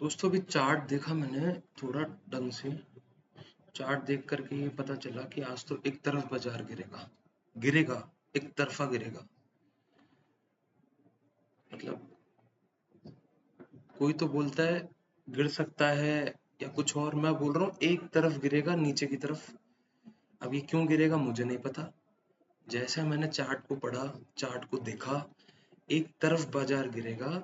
दोस्तों अभी चार्ट देखा मैंने थोड़ा ढंग से। चार्ट देख करके ये पता चला कि आज तो एक तरफ बाजार गिरेगा। गिरेगा, एक तरफा गिरेगा। मतलब कोई तो बोलता है गिर सकता है या कुछ और, मैं बोल रहा हूँ एक तरफ गिरेगा, नीचे की तरफ। अब ये क्यों गिरेगा मुझे नहीं पता। जैसे मैंने चार्ट को पढ़ा, चार्ट को देखा, एक तरफ बाजार गिरेगा।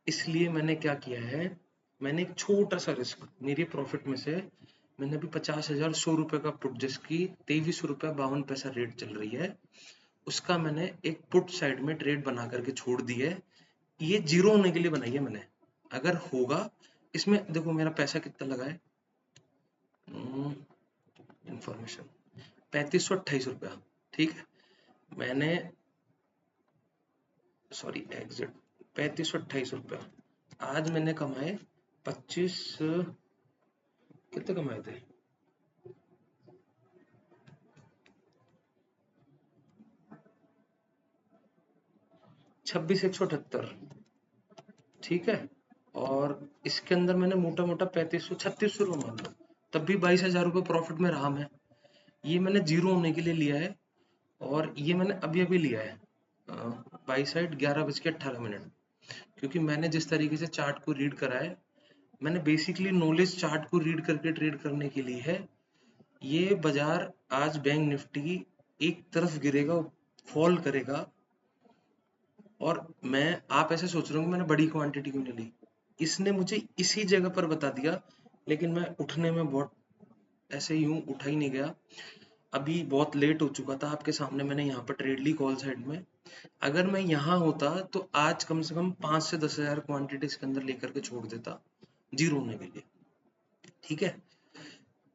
इसलिए मैंने क्या किया है, मैंने एक छोटा सा रिस्क मेरी प्रॉफिट में से, मैंने अभी 50,000 100 रुपए का पुट, जिसकी 23 रुपया 52 पैसा रेट चल रही है, उसका मैंने एक पुट साइड में ट्रेड बना करके छोड़ दी है। ये जीरो होने के लिए बनाई है मैंने। अगर होगा, इसमें देखो मेरा पैसा कितना लगा है। इंफॉर्मेशन 3528 रुपया। ठीक है, मैंने, सॉरी एग्जिट, 3528 रुपया। आज मैंने कमाए 25, कितने कमाए थे, 26,178। ठीक है, और इसके अंदर मैंने मोटा मोटा 3500 3600 रुपये मान लो, तब भी 22,000 रुपये प्रॉफिट में रहा मैं। ये मैंने जीरो होने के लिए लिया है, और ये मैंने अभी अभी लिया है बाई साइड 11:18। क्योंकि मैंने जिस तरीके से चार्ट को रीड करा है, मैंने बेसिकली नॉलेज चार्ट को रीड करके ट्रेड करने के लिए है। ये बाजार आज बैंक निफ्टी एक तरफ गिरेगा, फॉल करेगा। और मैं, आप ऐसे सोच रहे हो कि मैंने बड़ी क्वांटिटी क्यों नहीं ली, इसने मुझे इसी जगह पर बता दिया। लेकिन मैं उठने में बहुत, ऐसे यूं उठा ही नहीं गया। अभी बहुत लेट हो चुका था, आपके सामने मैंने यहाँ पर ट्रेड ली कॉल साइड में। अगर मैं यहाँ होता तो आज कम से कम 5 से 10 हजार क्वांटिटी इसके अंदर लेकर के छोड़ देता, जीरो होने के लिए। ठीक है,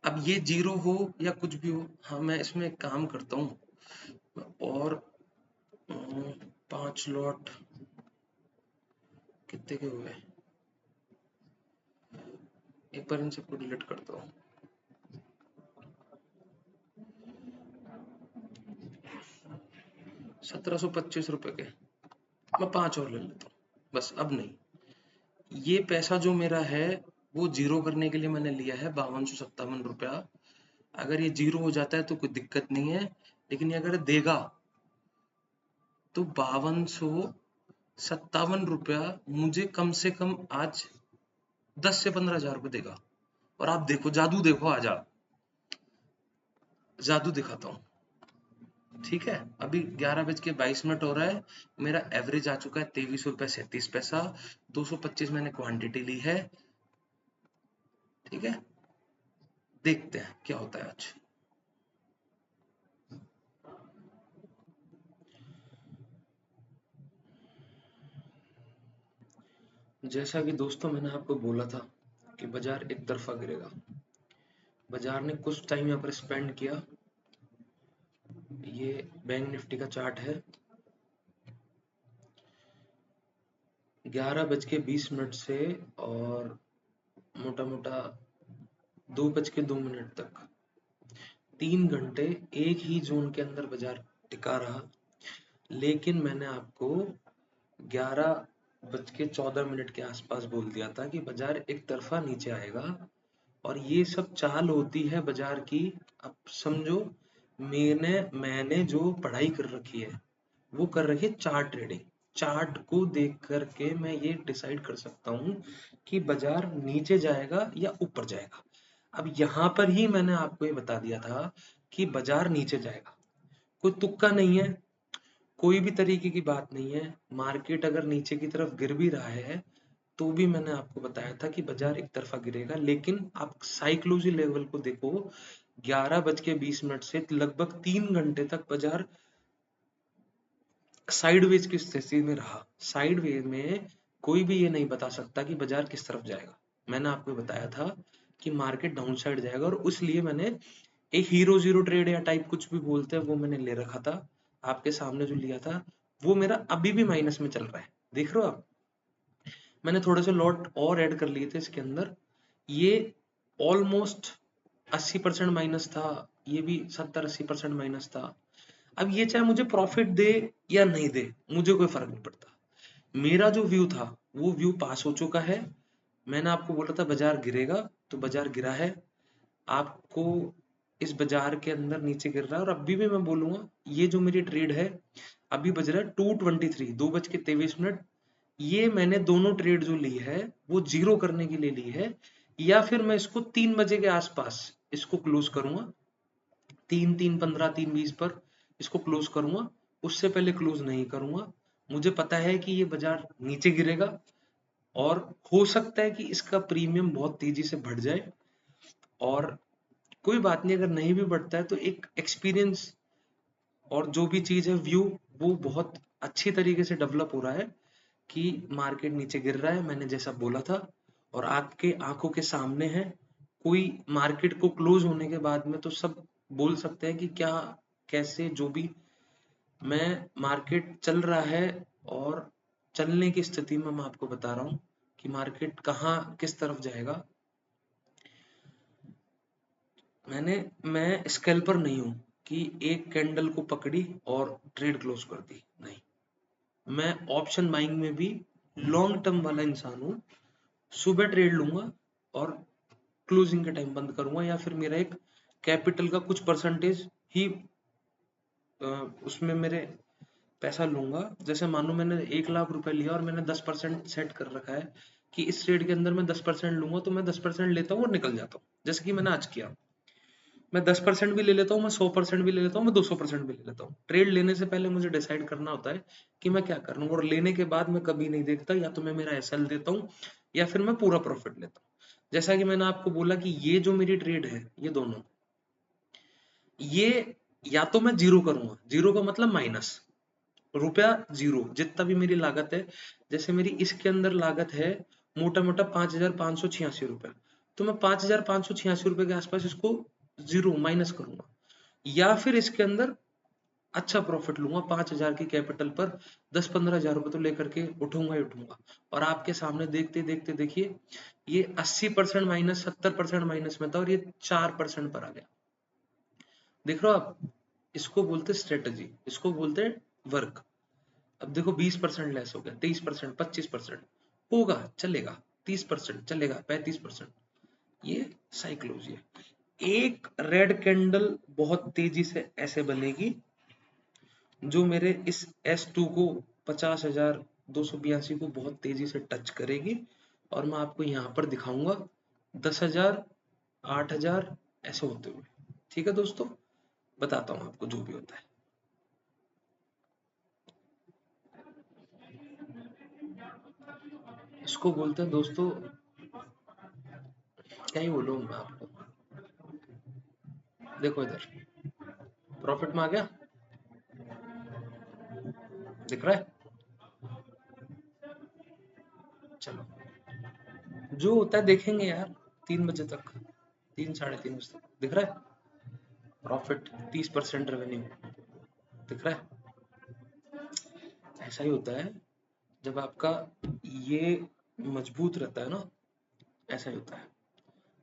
अब ये जीरो हो या कुछ भी हो, हाँ मैं इसमें एक काम करता हूँ। और 5 लॉट कितने के हुए, एक बार इन सबको डिलीट करता हूँ। 1725 रुपए के, मैं 5 और ले लेता हूँ बस, अब नहीं। ये पैसा जो मेरा है, वो जीरो करने के लिए मैंने लिया है 5257 रुपया। अगर ये जीरो हो जाता है तो कोई दिक्कत नहीं है, लेकिन ये अगर देगा तो 5257 रुपया मुझे कम से कम आज 10 से 15 हजार रुपये देगा। और आप देखो, जादू देखो, आज आप, जादू दिखाता हूँ। ठीक है, अभी 11:22 हो रहा है। मेरा एवरेज आ चुका है 23 रुपये 37 पैसा। 225 मैंने क्वांटिटी ली है। ठीक है, देखते हैं क्या होता है आज। जैसा कि दोस्तों मैंने आपको बोला था कि बाजार एक तरफा गिरेगा। बाजार ने कुछ टाइम यहाँ पर स्पेंड किया। ये बैंक निफ्टी का चार्ट है। 11:20 से और मोटा मोटा 2:02 तक 3 घंटे एक ही जोन के अंदर बाजार टिका रहा। लेकिन मैंने आपको 11:14 के आसपास बोल दिया था कि बाजार एक तरफा नीचे आएगा। और ये सब चाल होती है बाजार की। अब समझो, मैंने जो पढ़ाई कर रखी है, वो कर रखी है चार्ट ट्रेडिंग। चार्ट को देख करके मैं ये डिसाइड कर सकता हूँ कि बाजार नीचे जाएगा या ऊपर जाएगा। अब यहाँ पर ही मैंने आपको ये बता दिया था कि बाजार नीचे जाएगा। कोई तुक्का नहीं है, कोई भी तरीके की बात नहीं है। मार्केट अगर नीचे की तरफ गिर भी रहा है, तो भी मैंने आपको बताया था कि बाजार एक तरफा गिरेगा। लेकिन आप साइकोलॉजी लेवल को देखो, 11:20 से लगभग 3 घंटे तक बाजार साइडवेज की स्थिति में रहा। साइडवेज में कोई भी ये नहीं बता सकता कि बाजार किस तरफ जाएगा। मैंने आपको बताया था कि मार्केट डाउन साइड जाएगा, और उसलिए मैंने एक हीरो जीरो ट्रेड या टाइप कुछ भी बोलते हैं, वो मैंने ले रखा था। आपके सामने जो लिया था, वो मेरा अभी भी माइनस में चल रहा है, देख रहे हो आप। मैंने थोड़े से लॉट और ऐड कर लिए थे इसके अंदर। ये ऑलमोस्ट 80% माइनस था, ये भी 70-80% माइनस था। अब ये चाहे मुझे प्रॉफिट दे या नहीं दे, मुझे कोई फर्क नहीं पड़ता। मेरा जो व्यू था वो व्यू पास हो चुका है। मैंने आपको बोला था बाजार गिरेगा, तो बाजार गिरा है। आपको इस बाजार के अंदर नीचे गिर रहा है, और अभी भी मैं बोलूंगा ये जो मेरी ट्रेड है, अभी बज रहा है 2:23, 2:23। ये मैंने दोनों ट्रेड जो ली है वो जीरो करने के लिए ली है, या फिर मैं इसको 3 बजे के आसपास इसको क्लोज करूंगा, 3:15, 3:20 पर इसको क्लोज करूंगा। उससे पहले क्लोज नहीं करूंगा। मुझे पता है कि ये बाजार नीचे गिरेगा, और हो सकता है कि इसका प्रीमियम बहुत तेजी से बढ़ जाए, और कोई बात नहीं, अगर नहीं भी बढ़ता है तो एक एक्सपीरियंस और जो भी चीज है व्यू, वो बहुत अच्छी तरीके से डेवलप हो रहा है कि मार्केट नीचे गिर रहा है, मैंने जैसा बोला था, और आपके आंखों के सामने है। कोई मार्केट को क्लोज होने के बाद में तो सब बोल सकते हैं कि क्या, कैसे, जो भी, मैं मार्केट चल रहा है, और चलने की स्थिति में मैं आपको बता रहा हूँ कि मार्केट कहाँ किस तरफ जाएगा। मैं स्कैल्पर नहीं हूँ कि एक कैंडल को पकड़ी और ट्रेड क्लोज कर दी, नहीं। मैं ऑप्शन बाइंग में भी लॉन्ग टर्म वाला इंसान हूँ। सुबह ट्रेड लूंगा और क्लोजिंग के टाइम बंद करूंगा, या फिर मेरा एक कैपिटल का कुछ परसेंटेज ही उसमें मेरे पैसा लूंगा। जैसे मानो मैंने 1 लाख रुपए लिया और मैंने 10% सेट कर रखा है कि इस ट्रेड के अंदर मैं 10% लूंगा, तो मैं 10% लेता हूँ और निकल जाता हूँ, जैसे कि मैंने आज किया। मैं 10% भी ले लेता हूँ, मैं 100% भी ले लेता हूँ, मैं 200% भी ले लेता हूँ। ट्रेड लेने से पहले मुझे डिसाइड करना होता है कि मैं क्या कर रहा हूँ, और लेने के बाद मैं कभी नहीं देखता, या तो मैं मेरा एसएल देता हूँ या फिर मैं पूरा प्रॉफिट लेता हूँ। जैसा कि मैंने आपको बोला कि ये जो मेरी ट्रेड है, ये दोनों, ये या तो मैं जीरो करूंगा, जीरो का मतलब माइनस, रुपया जीरो, जितना भी मेरी लागत है। जैसे मेरी इसके अंदर लागत है मोटा मोटा 5,586 रुपए, तो मैं 5,586 रुपए के आसपास इसको जीरो माइनस करूंगा, या फिर इसके अंदर अच्छा प्रॉफिट लूंगा 5,000 की कैपिटल पर, 10-15 हजार रुपए तो लेकर के उठूंगा ही उठूंगा। और आपके सामने देखते देखते देखिए, ये 80% माइनस, 70% माइनस में था, और ये 4% पर आ गया। देख रहे हो आप, इसको बोलते स्ट्रेटजी, इसको बोलते वर्क। अब देखो 20% लेस हो गया, 23%, 25% होगा, चलेगा, 30% चलेगा, 35%। ये साइकोलॉजी है। एक रेड कैंडल बहुत तेजी से ऐसे बनेगी जो मेरे इस S2 को 50,282 को बहुत तेजी से टच करेगी, और मैं आपको यहाँ पर दिखाऊंगा 10,000, 8,000 ऐसे होते हुए। ठीक है दोस्तों, बताता हूँ आपको जो भी होता है। इसको बोलते हैं दोस्तों, क्या ही बोलूं मैं आपको। देखो इधर प्रॉफिट में आ गया, दिख रहा है। चलो, जो होता है देखेंगे यार, 3 बजे तक, 3, 3:30 बजे तक। दिख रहा है प्रॉफिट, 30% रेवेन्यू, दिख रहा है। ऐसा ही होता है जब आपका ये मजबूत रहता है ना, ऐसा ही होता है।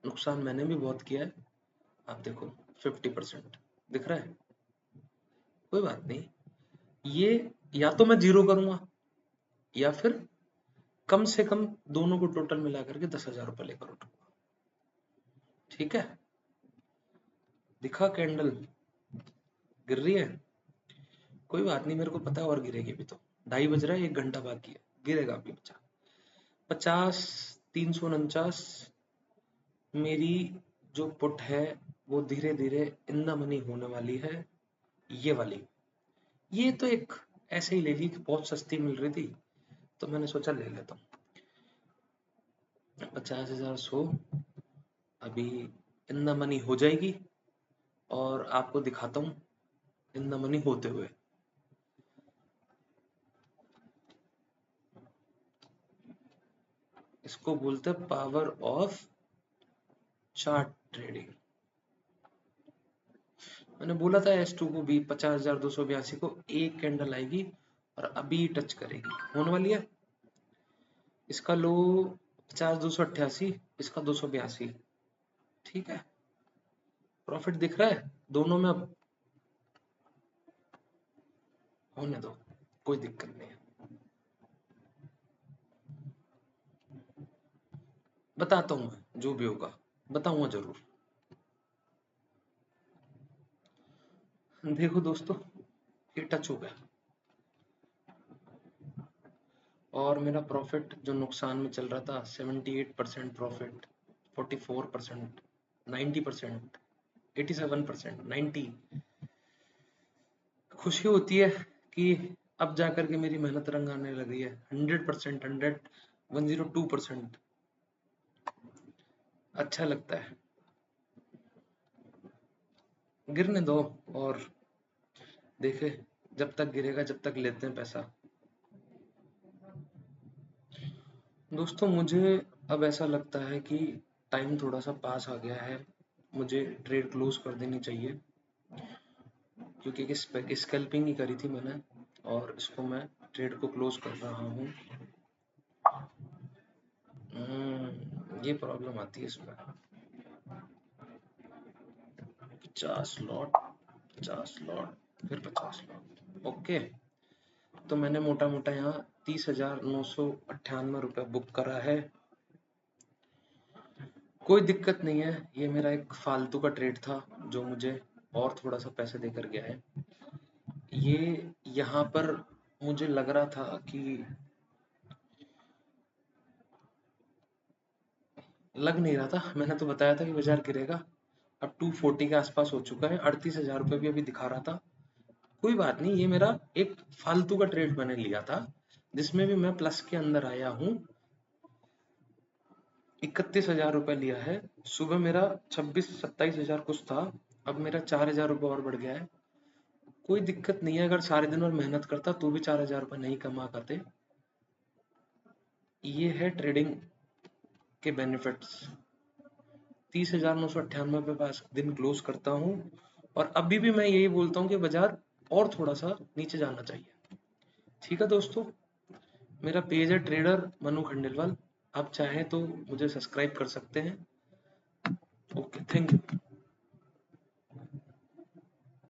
नुकसान मैंने भी बहुत किया है, आप देखो 50% दिख रहा है। कोई बात नहीं, ये या तो मैं जीरो करूंगा, या फिर कम से कम दोनों को टोटल मिला करके 10,000 रुपए लेकर उठूंगा। ठीक है, दिखा कैंडल गिर रही है, कोई बात नहीं, मेरे को पता है और गिरेगी भी। तो 2:30 बज रहा है, 1 घंटा बाकी है, गिरेगा अभी बचा 50, 349। मेरी जो पुट है वो धीरे धीरे इन द मनी होने वाली है, ये वाली। ये तो एक ऐसे ही ले ली, बहुत सस्ती मिल रही थी, तो मैंने सोचा ले लेता हूँ। 50,100 अभी इन द मनी हो जाएगी, और आपको दिखाता हूँ इन द मनी होते हुए। इसको बोलते हैं पावर ऑफ चार्ट ट्रेडिंग। मैंने बोला था S2 को भी 50,282 को एक कैंडल आएगी और अभी टच करेगी, होने वाली है। इसका लो 50,288, इसका 282। ठीक है, प्रॉफिट दिख रहा है दोनों में। अब होने दो, कोई दिक्कत नहीं है। बताता हूँ मैं, जो भी होगा बताऊंगा जरूर। देखो दोस्तों, ये टच हो गया और मेरा प्रॉफिट जो नुकसान में चल रहा था 78% प्रॉफिट, 44%, 90%, 87%, 90। खुशी होती है कि अब जाकर के मेरी मेहनत रंग आने लगी है। 100%, 102%। अच्छा लगता है। गिरने दो और देखे, जब तक गिरेगा जब तक लेते हैं पैसा। दोस्तों मुझे अब ऐसा लगता है कि टाइम थोड़ा सा पास आ गया है, मुझे ट्रेड क्लोज कर देनी चाहिए, क्योंकि स्कैल्पिंग ही करी थी मैंने और इसको मैं ट्रेड को क्लोज कर रहा हूँ। ये प्रॉब्लम आती है इसमें। 50 लॉट, 50 लॉट, फिर 50 लॉट। ओके, तो मैंने मोटा मोटा यहाँ 30,998 रुपये बुक करा है। कोई दिक्कत नहीं है, ये मेरा एक फालतू का ट्रेड था जो मुझे और थोड़ा सा पैसे देकर गया है। ये यहाँ पर मुझे लग रहा था कि लग नहीं रहा था, मैंने तो बताया था कि बाजार गिरेगा। अब 240 के आसपास हो चुका है, 38,000 रुपये भी अभी दिखा रहा था। कोई बात नहीं, ये मेरा एक फालतू का ट्रेड मैंने लिया था जिसमें भी मैं प्लस के अंदर आया हूँ। 31,000 रुपये लिया है। सुबह मेरा 26-27 हजार कुछ था, अब मेरा 4,000 रुपये और बढ़ गया है। कोई दिक्कत नहीं है, अगर सारे दिन और मेहनत करता तो भी 4,000 रुपये नहीं कमा करते। ये है ट्रेडिंग के बेनिफिट्स। 30,998 पे पास दिन क्लोज करता हूँ और अभी भी मैं यही बोलता हूँ कि बाजार और थोड़ा सा नीचे जाना चाहिए। ठीक है दोस्तों, मेरा पेज है ट्रेडर मनु खंडेलवाल, आप चाहें तो मुझे सब्सक्राइब कर सकते हैं। Okay, thank you.